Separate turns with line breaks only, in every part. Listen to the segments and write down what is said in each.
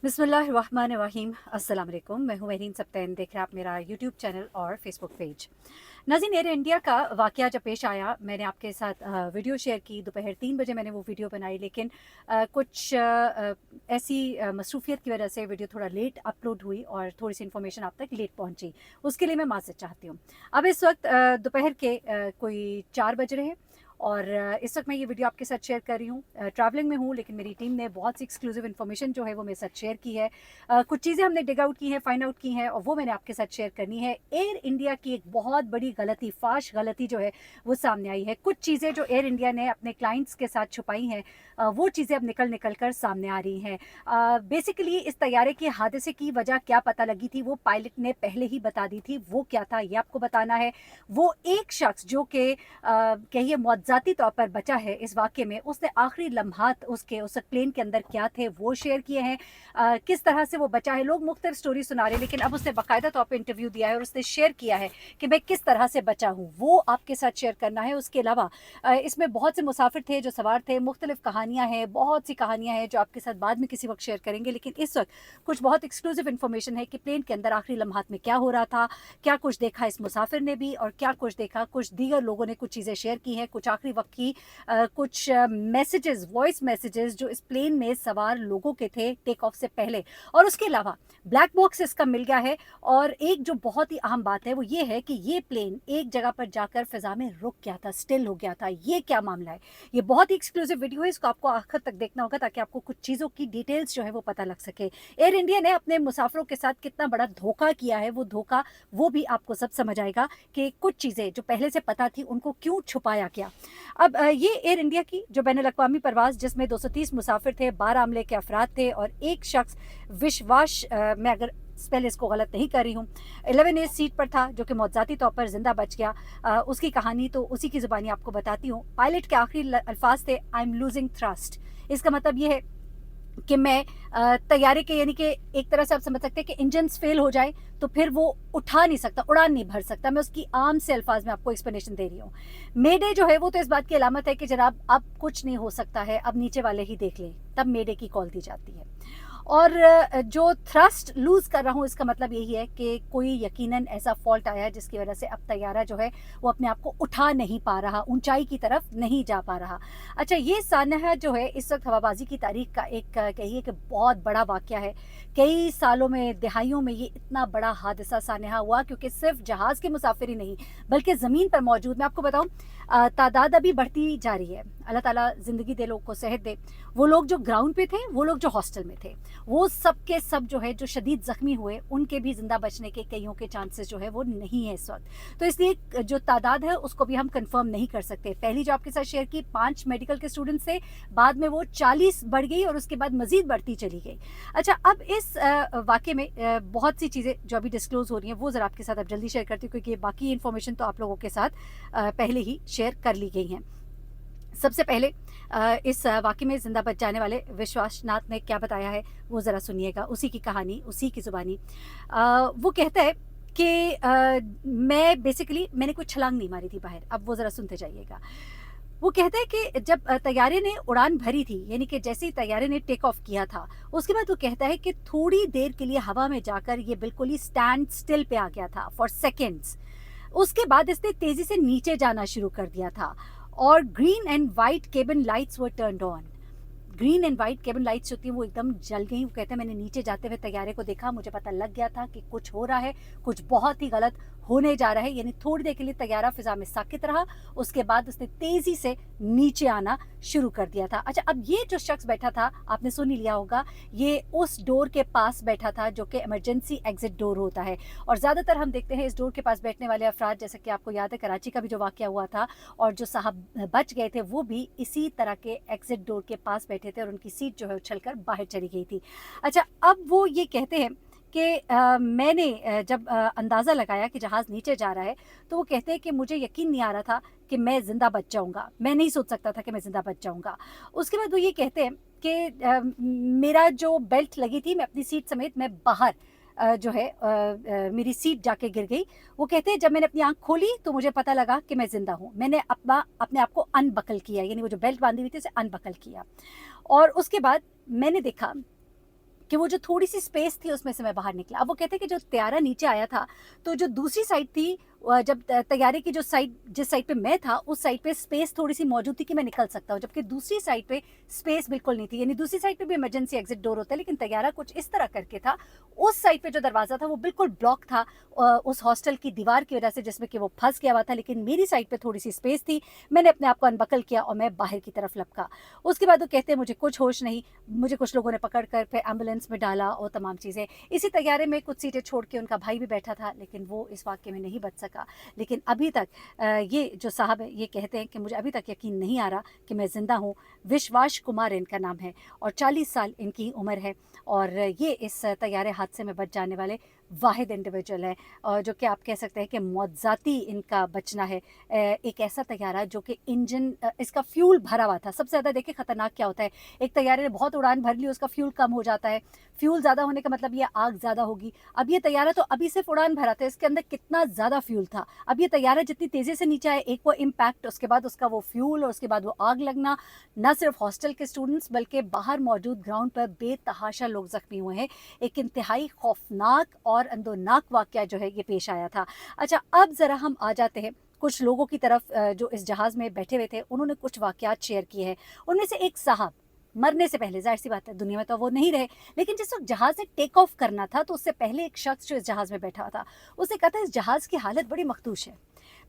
बिस्मिल्लाहिर्रहमानिर्रहीम। अस्सलाम वालेकुम। मैं हूँ महरीन सब्तैन। देख रहे हैं आप मेरा यूट्यूब चैनल और फेसबुक पेज। नाज़रीन, एयर इंडिया का वाक़या जब पेश आया, मैंने आपके साथ वीडियो शेयर की। दोपहर 3 बजे मैंने वो वीडियो बनाई, लेकिन कुछ ऐसी मसरूफ़ियत की वजह से वीडियो थोड़ा लेट अपलोड हुई और थोड़ी सी इन्फॉर्मेशन आप तक लेट पहुँची। उसके लिए मैं माज़रत चाहती हूँ। अब इस वक्त दोपहर के कोई 4 बज रहे हैं और इस वक्त मैं ये वीडियो आपके साथ शेयर कर रही हूँ। ट्रैवलिंग में हूँ, लेकिन मेरी टीम ने बहुत सी एक्सक्लूसिव इन्फॉर्मेशन जो है वो मेरे साथ शेयर की है। कुछ चीज़ें हमने डिग आउट की हैं, फाइंड आउट की हैं, और वो मैंने आपके साथ शेयर करनी है। एयर इंडिया की एक बहुत बड़ी गलती, फाश गलती जो है वो सामने आई है। कुछ चीज़ें जो एयर इंडिया ने अपने क्लाइंट्स के साथ छुपाई हैं, वो चीज़ें अब निकल कर सामने आ रही हैं। बेसिकली इस तैयारे के हादसे की वजह क्या पता लगी थी, वो पायलट ने पहले ही बता दी थी। वो क्या था ये आपको बताना है। वो एक शख्स जो कि कहिए मुआवजाती तौर पर बचा है इस वाक़े में, उसने आखिरी लम्हात उसके उस प्लेन के अंदर क्या थे वो शेयर किए हैं। किस तरह से वो बचा है, लोग मुख्तलिफ स्टोरी सुना रहे हैं, लेकिन अब उसने बाकायदा तौर पर इंटरव्यू दिया है और उसने शेयर किया है कि मैं किस तरह से बचा हूँ, वो आपके साथ शेयर करना है। उसके अलावा इसमें बहुत से मुसाफिर थे जो सवार थे, मुख्तलिफ कहानियाँ हैं, बहुत सी कहानियाँ हैं जो आपके साथ बाद में किसी वक्त शेयर करेंगे, लेकिन इस वक्त कुछ बहुत एक्सक्लूसिव इन्फॉर्मेशन है कि प्लेन के अंदर आखिरी लम्हात में क्या हो रहा था, क्या कुछ देखा इस मुसाफिर ने भी और क्या कुछ देखा कुछ दीगर लोगों ने। कुछ चीज़ें शेयर की हैं, कुछ आखिरी वक्त की कुछ मैसेजेस, वॉइस मैसेजेस जो इस प्लेन में सवार लोगों के थे टेक ऑफ से पहले। और उसके अलावा ब्लैक बॉक्स इसका मिल गया है। और एक जो बहुत ही अहम बात है वो ये है कि ये प्लेन एक जगह पर जाकर फिजा में रुक गया था, स्टिल हो गया था। ये क्या मामला है, ये बहुत ही एक्सक्लूसिव वीडियो है, इसको आपको आखिर तक देखना होगा ताकि आपको कुछ चीज़ों की डिटेल्स जो है वो पता लग सके। एयर इंडिया ने अपने मुसाफिरों के साथ कितना बड़ा धोखा किया है, वो धोखा वो भी आपको सब समझ आएगा कि कुछ चीज़ें जो पहले से पता थी उनको क्यों छुपाया गया। अब ये एयर इंडिया की जो बैनुल-अक़वामी परवाज़ जिसमें 230 मुसाफिर थे, 12 अमले के अफराद थे और एक शख्स विश्वास मैं अगर स्पेल इसको गलत नहीं कर रही हूँ, 11A सीट पर था जो कि मौज़ाती तौर पर ज़िंदा बच गया। उसकी कहानी तो उसी की ज़ुबानी आपको बताती हूँ। पायलट के आखिरी अल्फाज थे, आई एम लूजिंग थ्रस्ट। इसका मतलब ये है कि मैं तैयारे के, यानी कि एक तरह से आप समझ सकते हैं कि इंजन्स फेल हो जाए तो फिर वो उठा नहीं सकता, उड़ान नहीं भर सकता। मैं उसकी आम से अल्फाज में आपको एक्सप्लेनेशन दे रही हूँ। मेडे जो है वो तो इस बात की अलामत है कि जनाब अब कुछ नहीं हो सकता है, अब नीचे वाले ही देख लें, तब मेडे की कॉल दी जाती है। और जो थ्रस्ट लूज़ कर रहा हूँ इसका मतलब यही है कि कोई यकीनन ऐसा फॉल्ट आया है जिसकी वजह से अब तैयारा जो है वो अपने आप को उठा नहीं पा रहा, ऊंचाई की तरफ नहीं जा पा रहा। अच्छा, ये सानहा जो है इस वक्त हवाबाजी की तारीख का एक कहिए कि बहुत बड़ा वाक़या है। कई सालों में, दिहाइयों में ये इतना बड़ा हादसा सानहा हुआ क्योंकि सिर्फ जहाज़ के मुसाफिर ही नहीं बल्कि ज़मीन पर मौजूद, मैं आपको बताऊँ, तादाद अभी बढ़ती जा रही है। अल्लाह ताला ज़िंदगी दे, लोग को सेहत दे। वो लोग जो ग्राउंड पे थे, वो लोग जो हॉस्टल में थे, वो सब के सब जो है जो शदीद ज़ख्मी हुए, उनके भी ज़िंदा बचने के कईयों के चांसेस जो है वो नहीं है इस वक्त। तो इसलिए जो तादाद है उसको भी हम कंफर्म नहीं कर सकते। पहली जो आपके साथ शेयर की 5 मेडिकल के स्टूडेंट्स थे, बाद में वो 40 बढ़ गई और उसके बाद मज़ीद बढ़ती चली गई। अच्छा, अब इस वाक़े में बहुत सी चीज़ें जो अभी डिस्क्लोज़ हो रही हैं वो ज़रा आपके साथ अब जल्दी शेयर करती हूँ, क्योंकि बाकी इन्फॉर्मेशन तो आप लोगों के साथ पहले ही शेयर कर ली गई हैं। सबसे पहले इस वाक़ये में ज़िंदा बच जाने वाले विश्वास नाथ ने क्या बताया है वो ज़रा सुनिएगा, उसी की कहानी, उसी की ज़ुबानी। वो कहता है कि मैं बेसिकली मैंने कोई छलांग नहीं मारी थी बाहर। अब वो ज़रा सुनते जाइएगा। वो कहता है कि जब तैयारे ने उड़ान भरी थी, यानी कि जैसे ही तैयारे ने टेक ऑफ किया था, उसके बाद वो कहता है कि थोड़ी देर के लिए हवा में जाकर ये बिल्कुल ही स्टैंड स्टिल पे आ गया था फॉर सेकेंड्स। उसके बाद इसने तेज़ी से नीचे जाना शुरू कर दिया था और green and white cabin lights were turned on. Green and white cabin lights होती हैं वो एकदम जल गई। वो कहते हैं मैंने नीचे जाते हुए तैयारे को देखा, मुझे पता लग गया था कि कुछ हो रहा है, कुछ बहुत ही गलत होने जा रहा है। यानी थोड़ी देर के लिए तैयारा फिजा में साकित रहा, उसके बाद उसने तेज़ी से नीचे आना शुरू कर दिया था। अच्छा, अब ये जो शख्स बैठा था, आपने सुन ही लिया होगा, ये उस डोर के पास बैठा था जो कि इमरजेंसी एग्जिट डोर होता है। और ज़्यादातर हम देखते हैं इस डोर के पास बैठने वाले अफराद, जैसे कि आपको याद है कराची का भी जो वाक़या हुआ था और जो साहब बच गए थे वो भी इसी तरह के एग्जिट डोर के पास बैठे थे और उनकी सीट जो है उछलकर बाहर चली गई थी। अच्छा, अब वो ये कहते हैं कि मैंने जब अंदाज़ा लगाया कि जहाज़ नीचे जा रहा है, तो वो कहते हैं कि मुझे यकीन नहीं आ रहा था कि मैं ज़िंदा बच जाऊँगा। मैं नहीं सोच सकता था कि मैं ज़िंदा बच जाऊँगा। उसके बाद वो ये कहते हैं कि मेरा जो बेल्ट लगी थी, मैं अपनी सीट समेत मैं बाहर जो है मेरी सीट जाके गिर गई। वो कहते हैं जब मैंने अपनी आँख खोली तो मुझे पता लगा कि मैं ज़िंदा हूँ। मैंने अपने आप को अनबकल किया, यानी वो जो बेल्ट बाँधी हुई थी उसे अनबकल किया। और उसके बाद मैंने देखा कि वो जो थोड़ी सी स्पेस थी उसमें से मैं बाहर निकला। अब वो कहते हैं कि जो तैयारा नीचे आया था तो जो दूसरी साइड थी, जब तैयारे की जो साइड, जिस साइड पे मैं था उस साइड पे स्पेस थोड़ी सी मौजूद थी कि मैं निकल सकता हूँ, जबकि दूसरी साइड पे स्पेस बिल्कुल नहीं थी। यानी दूसरी साइड पे भी इमरजेंसी एग्जिट डोर होता है, लेकिन तैयारा कुछ इस तरह करके था, उस साइड पे जो दरवाजा था वो बिल्कुल ब्लॉक था उस हॉस्टल की दीवार की वजह से, जिसमें कि वो फंस गया हुआ था। लेकिन मेरी साइड पे थोड़ी सी स्पेस थी, मैंने अपने आप को अनबकल किया और मैं बाहर की तरफ लपका। उसके बाद वो कहते हैं मुझे कुछ होश नहीं, मुझे कुछ लोगों ने पकड़ कर फिर एम्बुलेंस में डाला और तमाम चीज़ें। इसी तैयारे में कुछ सीटें छोड़ के उनका भाई भी बैठा था, लेकिन वो इस वाक़ये में नहीं बच सका। लेकिन अभी तक ये जो साहब हैं ये कहते हैं कि मुझे अभी तक यकीन नहीं आ रहा कि मैं ज़िंदा हूँ। विश्वास कुमार इनका नाम है और 40 साल इनकी उम्र है, और ये इस तैयारे हादसे में बच जाने वाले वाहिद इंडिविजुअल है, और जो कि आप कह सकते हैं कि मौतज़ाती इनका बचना है। एक ऐसा तैयारा जो कि इंजन, इसका फ्यूल भरा हुआ था। सबसे ज़्यादा देखिए ख़तरनाक क्या होता है, एक तैयारे ने बहुत उड़ान भर ली, उसका फ्यूल कम हो जाता है। फ्यूल ज़्यादा होने का मतलब ये आग ज़्यादा होगी। अब ये तैयारा तो अभी सिर्फ उड़ान भरा था, इसके अंदर कितना ज़्यादा फ्यूल था। अब ये तैयारा जितनी तेज़ी से नीचे आया, एक वो इम्पैक्ट, उसके बाद उसका वो फ्यूल, और उसके बाद वो आग लगना, न सिर्फ हॉस्टल के स्टूडेंट्स बल्कि बाहर मौजूद ग्राउंड पर बेतहाशा लोग ज़ख्मी हुए हैं। एक इंतहाई खौफनाक और अंदोनाक वाक़या जो है ये पेश आया था। अच्छा, अब ज़रा हम आ जाते हैं कुछ लोगों की तरफ जो इस जहाज़ में बैठे हुए थे, उन्होंने कुछ वाक़यात शेयर किए हैं। उनमें से एक साहब मरने से पहले, ज़ाहिर सी बात है दुनिया में तो वो नहीं रहे, लेकिन जिस वक्त जहाज़ ने टेक ऑफ करना था तो उससे पहले एक शख्स जो इस जहाज़ में बैठा था, उसने कहा था इस जहाज़ की हालत बड़ी मखदूश है,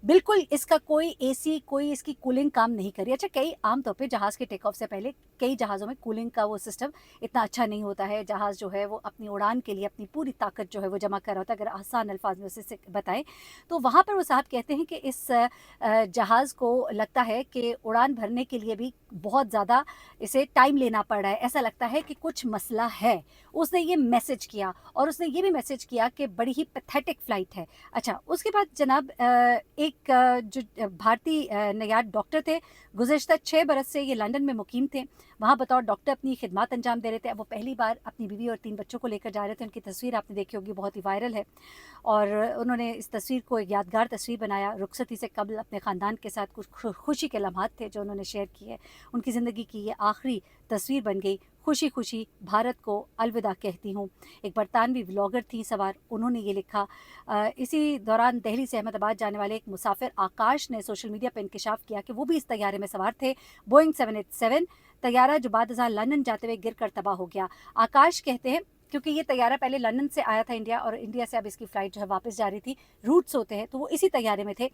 बिल्कुल इसका कोई एसी, कोई इसकी कूलिंग काम नहीं कर रही। अच्छा, कई आम तौर पे जहाज़ के टेक ऑफ से पहले कई जहाज़ों में कूलिंग का वो सिस्टम इतना अच्छा नहीं होता है। जहाज़ जो है वो अपनी उड़ान के लिए अपनी पूरी ताकत जो है वो जमा कर रहा होता है, अगर आसान अल्फाज में उसे बताएं तो। वहाँ पर वो साहब कहते हैं कि इस जहाज़ को लगता है कि उड़ान भरने के लिए भी बहुत ज़्यादा इसे टाइम लेना पड़ रहा है, ऐसा लगता है कि कुछ मसला है। उसने ये मैसेज किया, और उसने ये भी मैसेज किया कि बड़ी ही पैथेटिक फ़्लाइट है। अच्छा, उसके बाद जनाब एक जो भारतीय नयाद डॉक्टर थे, गुज़िश्ता 6 बरस से ये लंदन में मुकीम थे। वहाँ बतौर डॉक्टर अपनी खिदमत अंजाम दे रहे थे। अब वो पहली बार अपनी बीवी और 3 बच्चों को लेकर जा रहे थे। उनकी तस्वीर आपने देखी होगी, बहुत ही वायरल है, और उन्होंने इस तस्वीर को एक यादगार तस्वीर बनाया। रुखसती से कबल अपने ख़ानदान के साथ कुछ खुशी के लम्हात थे जो उन्होंने शेयर किए। उनकी ज़िंदगी की ये आखिरी तस्वीर बन गई। खुशी खुशी भारत को अलविदा कहती हूँ। एक बरतानवी व्लॉगर थी सवार, उन्होंने ये लिखा। इसी दौरान दिल्ली से अहमदाबाद जाने वाले एक मुसाफिर आकाश ने सोशल मीडिया पर इंकशाफ किया कि वो भी इस तैयारे में सवार थे, बोइंग 787 तैयारा, जो बाद लंदन जाते हुए गिर कर तबाह हो गया। आकाश कहते हैं क्योंकि ये तैयारा पहले लंदन से आया था इंडिया, और इंडिया से अब इसकी फ़्लाइट जो है वापस जा रही थी, रूट्स होते हैं, तो वो इसी तैयारे में थे।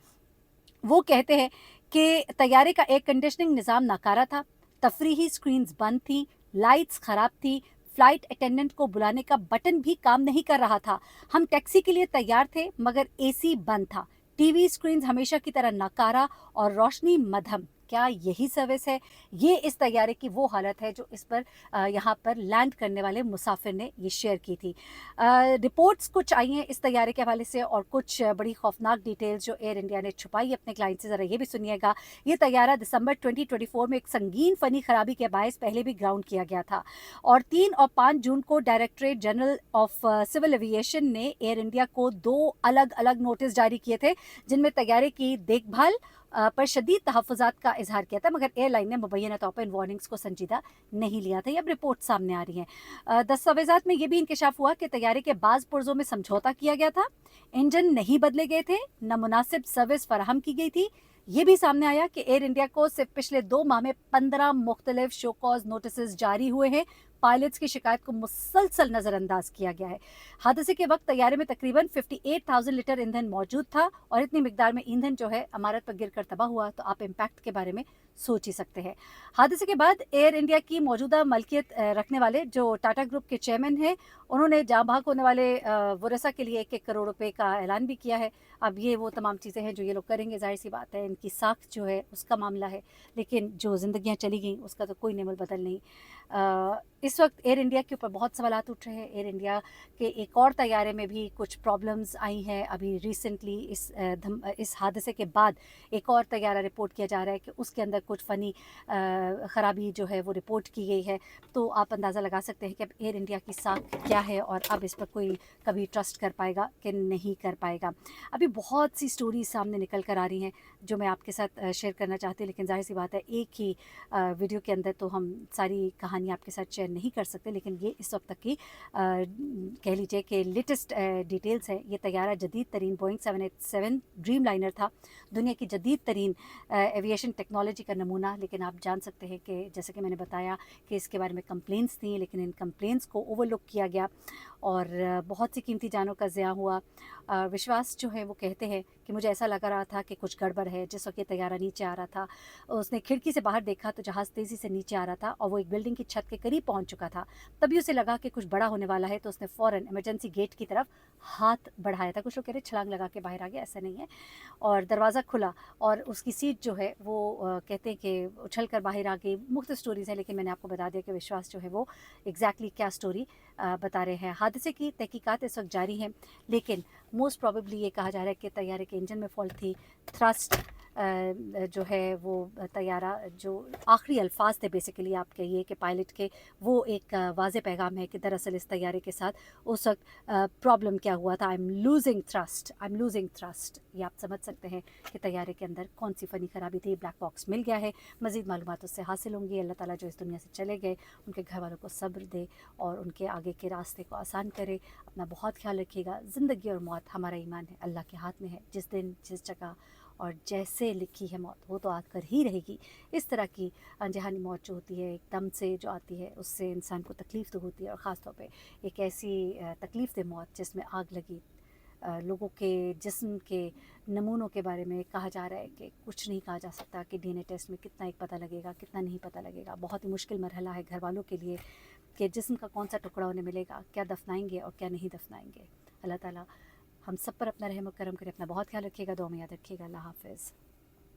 वो कहते हैं कि तैयारे का एयर कंडीशनिंग निज़ाम नाकारा था, तफरीही स्क्रीन्स बंद थी, लाइट्स ख़राब थी, फ़्लाइट अटेंडेंट को बुलाने का बटन भी काम नहीं कर रहा था। हम टैक्सी के लिए तैयार थे मगर एसी बंद था, टीवी स्क्रीन्स हमेशा की तरह नाकारा और रोशनी मध्यम। क्या यही सर्विस है? ये इस तैयारे की वो हालत है जो इस पर यहाँ पर लैंड करने वाले मुसाफिर ने ये शेयर की थी। रिपोर्ट्स कुछ आई हैं इस तैयारे के हवाले से, और कुछ बड़ी खौफनाक डिटेल्स जो एयर इंडिया ने छुपाई अपने क्लाइंट से, ज़रा ये भी सुनिएगा। ये तैयारा दिसंबर 2024 में एक संगीन फ़नी खराबी के बायस पहले भी ग्राउंड किया गया था, और 3 और 5 जून को directorate general of civil aviation ने एयर इंडिया को 2 अलग अलग नोटिस जारी किए थे, जिनमें तैयारे की देखभाल पर शदीद तहफ़्फ़ुज़ात का इजहार किया था, मगर एयरलाइन ने मुबैना तौर पर इन वार्निंग्स को संजीदा नहीं लिया था। ये अब रिपोर्ट सामने आ रही हैं। दस्तावेज़ात में ये भी इंकशाफ हुआ कि तैयारे के बाज़ पुर्ज़ों में समझौता किया गया था, इंजन नहीं बदले गए थे, न मुनासिब सर्विस फराहम की गई थी। ये भी सामने आया कि एयर इंडिया को सिर्फ पिछले 2 माह में 15 मुख्तलिफ शो कॉज नोटिस जारी हुए हैं। पायलट्स की शिकायत को मुसलसल नज़रअंदाज किया गया है। हादसे के वक्त तैयारे में तकरीबन 58,000 लीटर ईंधन मौजूद था, और इतनी मिकदार में ईंधन जो है इमारत पर गिरकर तबाह हुआ, तो आप इम्पैक्ट के बारे में सोच ही सकते हैं। हादसे के बाद एयर इंडिया की मौजूदा मलकियत रखने वाले जो टाटा ग्रुप के चेयरमैन हैं, उन्होंने जाँ बहक होने वाले वरसा के लिए 1-1 करोड़ रुपए का ऐलान भी किया है। अब ये वो तमाम चीज़ें हैं जो ये लोग करेंगे, ज़ाहिर सी बात है इनकी साख जो है उसका मामला है, लेकिन जो ज़िंदगियाँ चली गई उसका तो कोई नेमल बदल नहीं। इस वक्त एयर इंडिया के ऊपर बहुत सवालात उठ रहे हैं। एयर इंडिया के एक और तैयारे में भी कुछ प्रॉब्लम्स आई हैं अभी रिसेंटली। इस हादसे के बाद एक और तैयारा रिपोर्ट किया जा रहा है कि उसके अंदर कुछ फ़नी ख़राबी जो है वो रिपोर्ट की गई है। तो आप अंदाज़ा लगा सकते हैं कि अब एयर इंडिया की साख क्या है, और अब इस पर कोई कभी ट्रस्ट कर पाएगा कि नहीं कर पाएगा। अभी बहुत सी स्टोरीज सामने निकल कर आ रही हैं जो मैं आपके साथ शेयर करना चाहती हूँ, लेकिन ज़ाहिर सी बात है एक ही वीडियो के अंदर तो हम सारी कहानी कहानी आपके साथ शेयर नहीं कर सकते, लेकिन ये इस वक्त तक की कह लीजिए कि लेटेस्ट डिटेल्स है। ये तैयारा जदीद तरीन बोइंग 787 ड्रीम लाइनर था, दुनिया की जदीद तरीन एविएशन टेक्नोलॉजी का नमूना। लेकिन आप जान सकते हैं कि जैसे कि मैंने बताया कि इसके बारे में कंप्लेंट्स थी, लेकिन इन कंप्लेंट्स को ओवरलुक किया गया और बहुत सी कीमती जानों का ज़िया हुआ। विश्वास जो है वो कहते हैं कि मुझे ऐसा लग रहा था कि कुछ गड़बड़ है। जिस वक्त ये तैयारा नीचे आ रहा था, उसने खिड़की से बाहर देखा तो जहाज़ तेज़ी से नीचे आ रहा था और वो एक बिल्डिंग की छत के करीब पहुंच चुका था। तभी उसे लगा कि कुछ बड़ा होने वाला है, तो उसने फ़ौरन इमरजेंसी गेट की तरफ हाथ बढ़ाया था। कुछ लोग कह रहे छलांग लगा के बाहर आ गया, ऐसा नहीं है। और दरवाज़ा खुला और उसकी सीट जो है वो कहते हैं कि उछल कर बाहर आ गई। मुख्तलिफ स्टोरीज़ हैं, लेकिन मैंने आपको बता दिया कि विश्वास जो है वो एग्जैक्टली क्या स्टोरी बता रहे हैं। हादसे की तहकीकात इस वक्त जारी हैं, लेकिन मोस्ट प्रॉबेबली ये कहा जा रहा है कि तैयारे के इंजन में फॉल्ट थी। थ्रस्ट जो है वो तैयारा जो आखिरी अल्फाज थे बेसिकली आप कहिए कि पायलट के, वो एक वाज़े पैगाम है कि दरअसल इस तैयारे के साथ उस वक्त प्रॉब्लम क्या हुआ था। I am losing thrust. ये आप समझ सकते हैं कि तैयारे के अंदर कौन सी फ़नी ख़राबी थी। ब्लैक बॉक्स मिल गया है, मज़ीद मालूमात उससे हासिल होंगी। अल्लाह ताला जो इस दुनिया से चले गए उनके घर वालों को सब्र दे और उनके आगे के रास्ते को आसान करे। अपना बहुत ख्याल रखिएगा। ज़िंदगी और मौत हमारा ईमान है, अल्लाह के हाथ में है। जिस दिन जिस जगह और जैसे लिखी है मौत, वो तो आकर ही रहेगी। इस तरह की अनजानी मौत जो होती है, एकदम से जो आती है, उससे इंसान को तकलीफ़ तो होती है, और ख़ास तौर पे एक ऐसी तकलीफ़ दे मौत जिसमें आग लगी। लोगों के जिस्म के नमूनों के बारे में कहा जा रहा है कि कुछ नहीं कहा जा सकता कि डीएनए टेस्ट में कितना एक पता लगेगा, कितना नहीं पता लगेगा। बहुत ही मुश्किल मरहला है घर वालों के लिए कि जिस्म का कौन सा टुकड़ा उन्हें मिलेगा, क्या दफनाएंगे और क्या नहीं दफनाएंगे। अल्लाह ताला हम सब पर अपना रहम और करम करे। अपना बहुत ख्याल रखिएगा, दुआ में याद रखिएगा। अल्लाह हाफ़िज़।